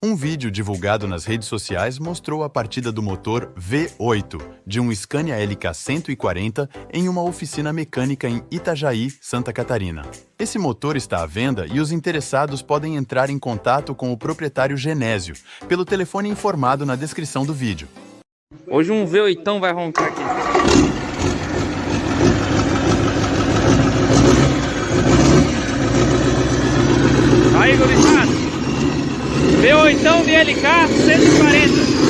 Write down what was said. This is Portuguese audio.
Um vídeo divulgado nas redes sociais mostrou a partida do motor V8 de um Scania LK 140 em uma oficina mecânica em Itajaí, Santa Catarina. Esse motor está à venda e os interessados podem entrar em contato com o proprietário Genésio pelo telefone informado na descrição do vídeo. Hoje um V8 vai roncar aqui. Aí, gurizada, V8 de LK 140.